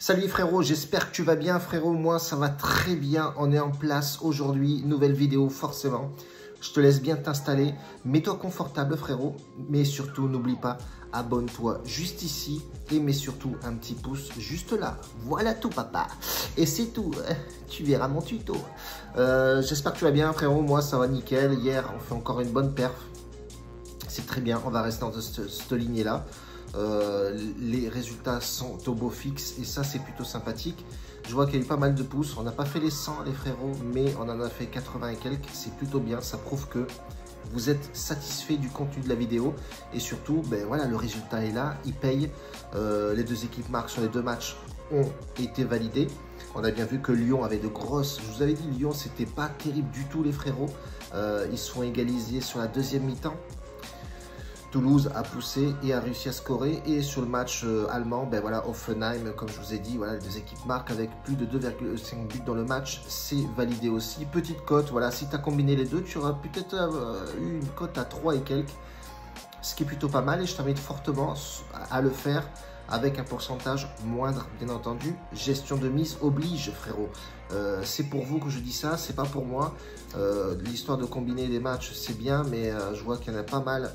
Salut frérot, j'espère que tu vas bien frérot, moi ça va très bien, on est en place aujourd'hui, nouvelle vidéo forcément. Je te laisse bien t'installer, mets-toi confortable frérot, mais surtout n'oublie pas, abonne-toi juste ici et mets surtout un petit pouce juste là. Voilà tout papa, et c'est tout, tu verras mon tuto. J'espère que tu vas bien frérot, moi ça va nickel, hier on fait encore une bonne perf. C'est très bien, on va rester dans cette lignée là. Les résultats sont au beau fixe et ça c'est plutôt sympathique. Je vois qu'il y a eu pas mal de pouces, on n'a pas fait les 100 les frérots, mais on en a fait 80 et quelques, c'est plutôt bien, ça prouve que vous êtes satisfait du contenu de la vidéo et surtout, ben voilà, le résultat est là, il paye. Les deux équipes marques sur les deux matchs ont été validées. On a bien vu que Lyon avait de grosses, je vous avais dit Lyon c'était pas terrible du tout les frérots, ils sont égalisés sur la deuxième mi-temps. Toulouse a poussé et a réussi à scorer. Et sur le match allemand, ben voilà, Hoffenheim, comme je vous ai dit, voilà, les deux équipes marquent avec plus de 2,5 buts dans le match. C'est validé aussi. Petite cote, voilà, si tu as combiné les deux, tu auras peut-être eu une cote à 3 et quelques. Ce qui est plutôt pas mal et je t'invite fortement à le faire avec un pourcentage moindre, bien entendu. Gestion de mise oblige, frérot. C'est pour vous que je dis ça, c'est pas pour moi. L'histoire de combiner les matchs, c'est bien, mais je vois qu'il y en a pas mal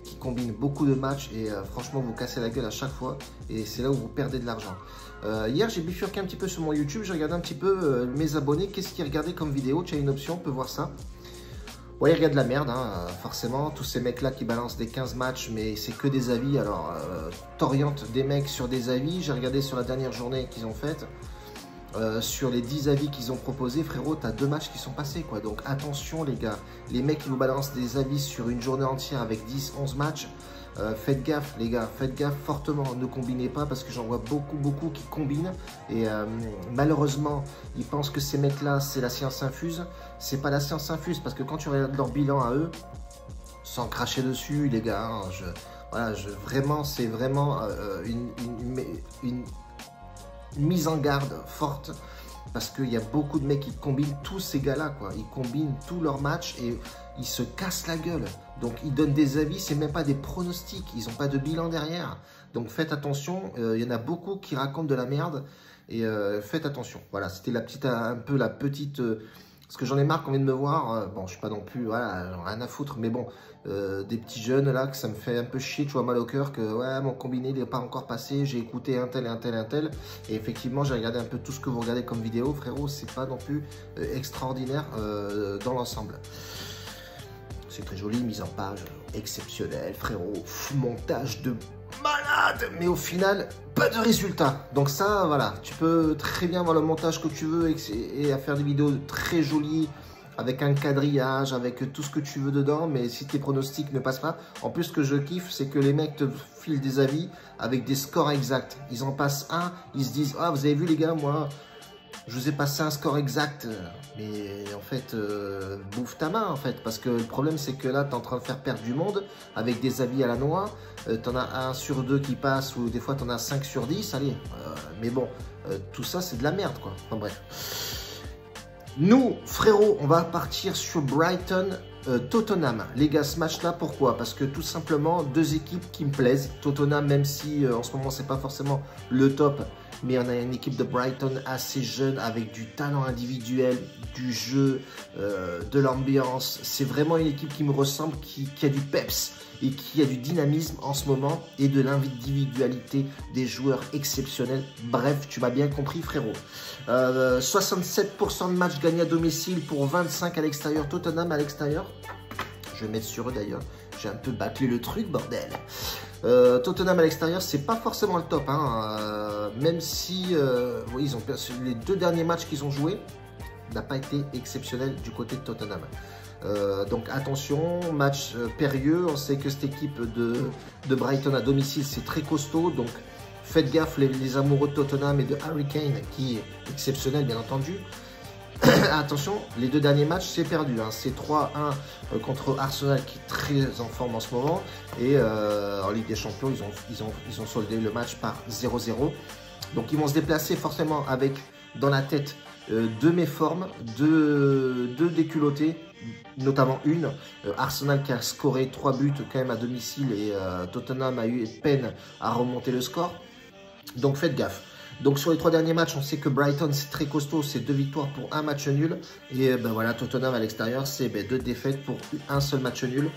qui combine beaucoup de matchs et franchement vous cassez la gueule à chaque fois et c'est là où vous perdez de l'argent. Hier j'ai bifurqué un petit peu sur mon YouTube, j'ai regardé un petit peu mes abonnés, qu'est-ce qu'ils regardaient comme vidéo. Tu as une option, on peut voir ça. Ouais, ils regardent de la merde, hein, forcément, tous ces mecs là qui balancent des 15 matchs mais c'est que des avis. Alors t'orientes des mecs sur des avis, j'ai regardé sur la dernière journée qu'ils ont faite. Sur les 10 avis qu'ils ont proposés, frérot, tu as 2 matchs qui sont passés, quoi. Donc attention, les gars. Les mecs qui vous balancent des avis sur une journée entière avec 10, 11 matchs, faites gaffe, les gars. Faites gaffe fortement. Ne combinez pas parce que j'en vois beaucoup qui combinent. Et malheureusement, ils pensent que ces mecs-là, c'est la science infuse. C'est pas la science infuse parce que quand tu regardes leur bilan à eux, sans cracher dessus, les gars, hein, voilà, vraiment, c'est vraiment une mise en garde forte parce qu'il y a beaucoup de mecs qui combinent tous ces gars là quoi, ils combinent tous leurs matchs et ils se cassent la gueule, donc ils donnent des avis, c'est même pas des pronostics, ils n'ont pas de bilan derrière, donc faites attention. Il y en a beaucoup qui racontent de la merde et faites attention. Voilà, c'était la petite, un peu la petite parce que j'en ai marre qu'on vienne me voir, bon je suis pas non plus, voilà, rien à foutre, mais bon, des petits jeunes là, que ça me fait un peu chier, tu vois, mal au cœur, que ouais, mon combiné il n'est pas encore passé, j'ai écouté un tel, et effectivement j'ai regardé un peu tout ce que vous regardez comme vidéo, frérot, c'est pas non plus extraordinaire dans l'ensemble. C'est très joli, mise en page, exceptionnel, frérot, montage de malade, mais au final, pas de résultat. Donc ça, voilà, tu peux très bien voir le montage que tu veux et à faire des vidéos très jolies, avec un quadrillage, avec tout ce que tu veux dedans, mais si tes pronostics ne passent pas, en plus ce que je kiffe, c'est que les mecs te filent des avis avec des scores exacts. Ils en passent un, ils se disent « Ah, vous avez vu les gars, moi, je vous ai passé un score exact. » Mais en fait, bouffe ta main en fait, parce que le problème c'est que là, tu es en train de faire perdre du monde avec des avis à la noix. Tu en as 1 sur 2 qui passe, ou des fois tu en as 5 sur 10, allez. Mais bon, tout ça c'est de la merde quoi. Enfin bref. Nous, frérot, on va partir sur Brighton, Tottenham. Les gars, ce match-là, pourquoi? Parce que tout simplement, deux équipes qui me plaisent. Tottenham, même si en ce moment, c'est pas forcément le top, mais on a une équipe de Brighton assez jeune, avec du talent individuel, du jeu, de l'ambiance. C'est vraiment une équipe qui me ressemble, qui a du peps et qui a du dynamisme en ce moment et de l'individualité des joueurs exceptionnels. Bref, tu m'as bien compris, frérot. 67% de matchs gagnés à domicile pour 25 à l'extérieur. Tottenham à l'extérieur. Je vais mettre sur eux d'ailleurs. J'ai un peu bâclé le truc, bordel. Tottenham à l'extérieur, c'est pas forcément le top, hein. Même si oui, ils ont les 2 derniers matchs qu'ils ont joués n'a pas été exceptionnel du côté de Tottenham. Donc attention, match périlleux. On sait que cette équipe de Brighton à domicile, c'est très costaud. Donc faites gaffe, les amoureux de Tottenham et de Harry Kane, qui est exceptionnel bien entendu. Attention, les 2 derniers matchs, c'est perdu. Hein. C'est 3-1 contre Arsenal, qui est très en forme en ce moment. Et en Ligue des Champions, ils ont soldé le match par 0-0. Donc ils vont se déplacer forcément avec dans la tête 2 méformes, 2 déculottés, notamment une. Arsenal qui a scoré 3 buts quand même à domicile et Tottenham a eu peine à remonter le score. Donc faites gaffe. Donc sur les 3 derniers matchs, on sait que Brighton c'est très costaud, c'est 2 victoires pour un match nul. Et ben voilà, Tottenham à l'extérieur, c'est 2 défaites pour un seul match nul.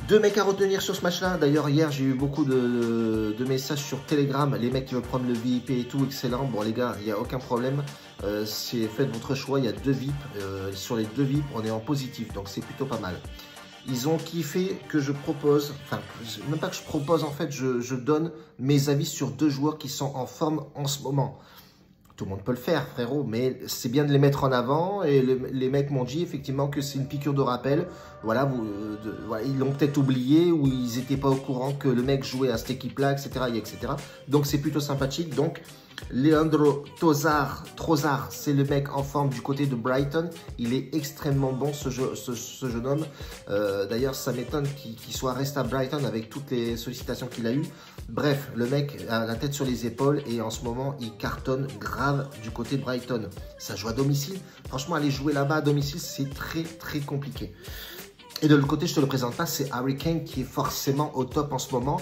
2 mecs à retenir sur ce match-là. D'ailleurs, hier, j'ai eu beaucoup de messages sur Telegram. Les mecs qui veulent prendre le VIP et tout, excellent. Bon, les gars, il n'y a aucun problème. Faites votre choix. Il y a 2 VIP. Sur les 2 VIP, on est en positif. Donc, c'est plutôt pas mal. Ils ont kiffé que je propose, enfin, même pas que je propose, en fait, je donne mes avis sur 2 joueurs qui sont en forme en ce moment. Tout le monde peut le faire, frérot, mais c'est bien de les mettre en avant. Et les mecs m'ont dit effectivement que c'est une piqûre de rappel. Voilà, voilà ils l'ont peut-être oublié ou ils n'étaient pas au courant que le mec jouait à cette équipe-là, etc., etc. Donc c'est plutôt sympathique. Donc Leandro Trossard, c'est le mec en forme du côté de Brighton. Il est extrêmement bon, ce jeune homme. D'ailleurs, ça m'étonne qu'il soit resté à Brighton avec toutes les sollicitations qu'il a eues. Bref, le mec a la tête sur les épaules et en ce moment, il cartonne grave du côté de Brighton. Ça joue à domicile. Franchement, aller jouer là-bas à domicile, c'est très, très compliqué. Et de l'autre côté, je ne te le présente pas, c'est Harry Kane qui est forcément au top en ce moment,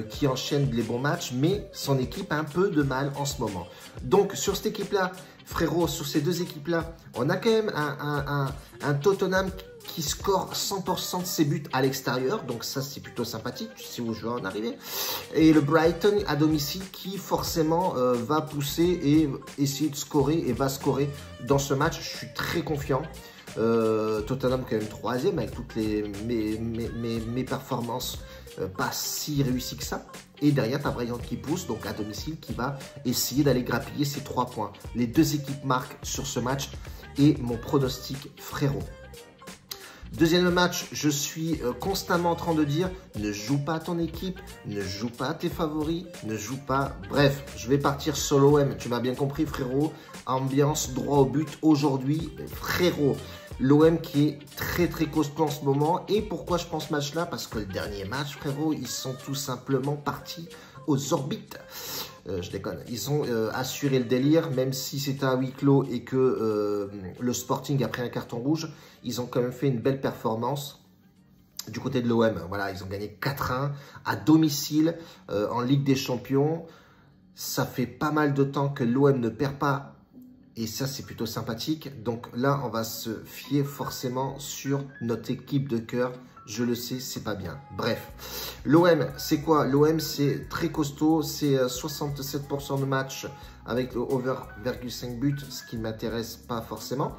qui enchaîne les bons matchs, mais son équipe a un peu de mal en ce moment. Donc, sur cette équipe-là, frérot, sur ces 2 équipes-là, on a quand même un Tottenham qui score 100% de ses buts à l'extérieur. Donc ça, c'est plutôt sympathique. Tu sais où je vais en arriver. Et le Brighton à domicile qui forcément va pousser et essayer de scorer et va scorer dans ce match. Je suis très confiant. Tottenham quand même 3e avec toutes mes performances pas si réussies que ça. Et derrière, tu as Brighton qui pousse, donc à domicile, qui va essayer d'aller grappiller ses 3 points. Les 2 équipes marquent sur ce match et mon pronostic, frérot. Deuxième match, je suis constamment en train de dire ne joue pas à ton équipe, ne joue pas à tes favoris, ne joue pas. Bref, je vais partir sur l'OM. Tu m'as bien compris, frérot. Ambiance droit au but aujourd'hui, frérot. L'OM qui est très très costaud en ce moment. Et pourquoi je pense ce match-là? Parce que le dernier match, frérot, ils sont tout simplement partis aux orbites. Je déconne. Ils ont assuré le délire, même si c'était à huis clos et que le Sporting a pris un carton rouge. Ils ont quand même fait une belle performance du côté de l'OM. Voilà, ils ont gagné 4-1 à domicile en Ligue des Champions. Ça fait pas mal de temps que l'OM ne perd pas. Et ça, c'est plutôt sympathique. Donc là, on va se fier forcément sur notre équipe de cœur. Je le sais, c'est pas bien. Bref, l'OM, c'est quoi? L'OM, c'est très costaud. C'est 67% de match avec le over 0,5 buts, ce qui ne m'intéresse pas forcément.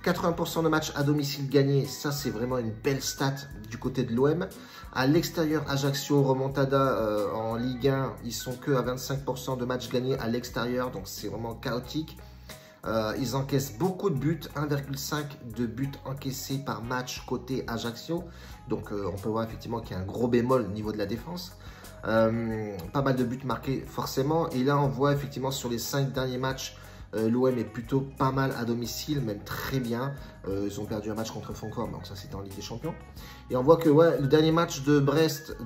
80% de match à domicile gagné. Ça, c'est vraiment une belle stat du côté de l'OM. À l'extérieur, Ajaccio, remontada en Ligue 1, ils sont que à 25% de matchs gagnés à l'extérieur. Donc, c'est vraiment chaotique. Ils encaissent beaucoup de buts, 1,5 de buts encaissés par match côté Ajaccio. Donc on peut voir effectivement qu'il y a un gros bémol au niveau de la défense. Pas mal de buts marqués forcément. Et là on voit effectivement sur les 5 derniers matchs, l'OM est plutôt pas mal à domicile, même très bien. Ils ont perdu un match contre Francfort, donc ça c'était en Ligue des Champions. Et on voit que ouais, le dernier match de Brest,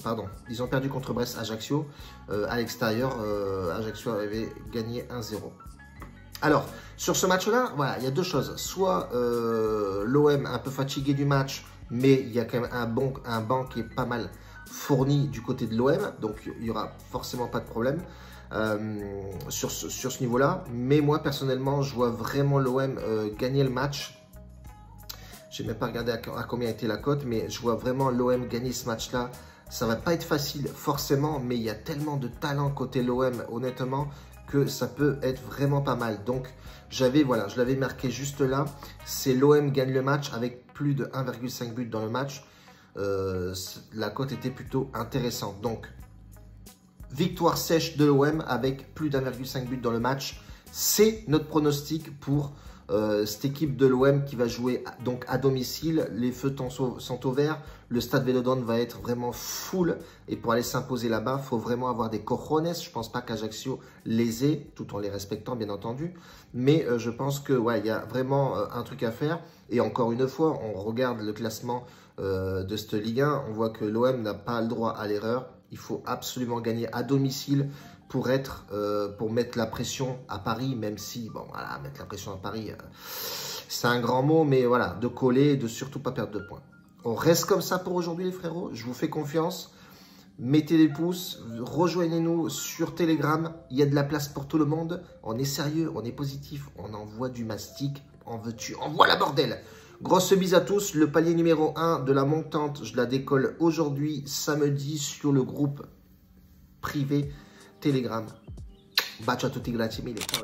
pardon, ils ont perdu contre Brest Ajaccio à l'extérieur. Ajaccio avait gagné 1-0. Alors, sur ce match-là, voilà, il y a 2 choses. Soit l'OM un peu fatigué du match, mais il y a quand même un banc qui est pas mal fourni du côté de l'OM. Donc, il n'y aura forcément pas de problème sur ce niveau-là. Mais moi, personnellement, je vois vraiment l'OM gagner le match. Je n'ai même pas regardé à combien était la cote, mais je vois vraiment l'OM gagner ce match-là. Ça ne va pas être facile, forcément, mais il y a tellement de talent côté l'OM, honnêtement, que ça peut être vraiment pas mal. Donc, je l'avais marqué juste là. C'est l'OM gagne le match avec plus de 1,5 but dans le match. La cote était plutôt intéressante. Donc, victoire sèche de l'OM avec plus d'1,5 but dans le match. C'est notre pronostic pour cette équipe de l'OM qui va jouer donc à domicile. Les feux sont au vert. Le stade Vélodrome va être vraiment full. Et pour aller s'imposer là-bas, il faut vraiment avoir des cojones. Je ne pense pas qu'Ajaccio les ait, tout en les respectant bien entendu. Mais je pense que ouais, il y a vraiment un truc à faire. Et encore une fois, on regarde le classement de cette Ligue 1. On voit que l'OM n'a pas le droit à l'erreur. Il faut absolument gagner à domicile pour mettre la pression à Paris, même si, bon, voilà, mettre la pression à Paris, c'est un grand mot, mais voilà, de coller et de surtout pas perdre de points. On reste comme ça pour aujourd'hui, les frérots. Je vous fais confiance. Mettez des pouces, rejoignez-nous sur Telegram. Il y a de la place pour tout le monde. On est sérieux, on est positif, on envoie du mastic. En veux-tu? Envoie la bordel! Grosse bise à tous. Le palier numéro 1 de la montante, je la décolle aujourd'hui, samedi, sur le groupe privé Telegram. Bacio a tutti, grazie mille. Ciao.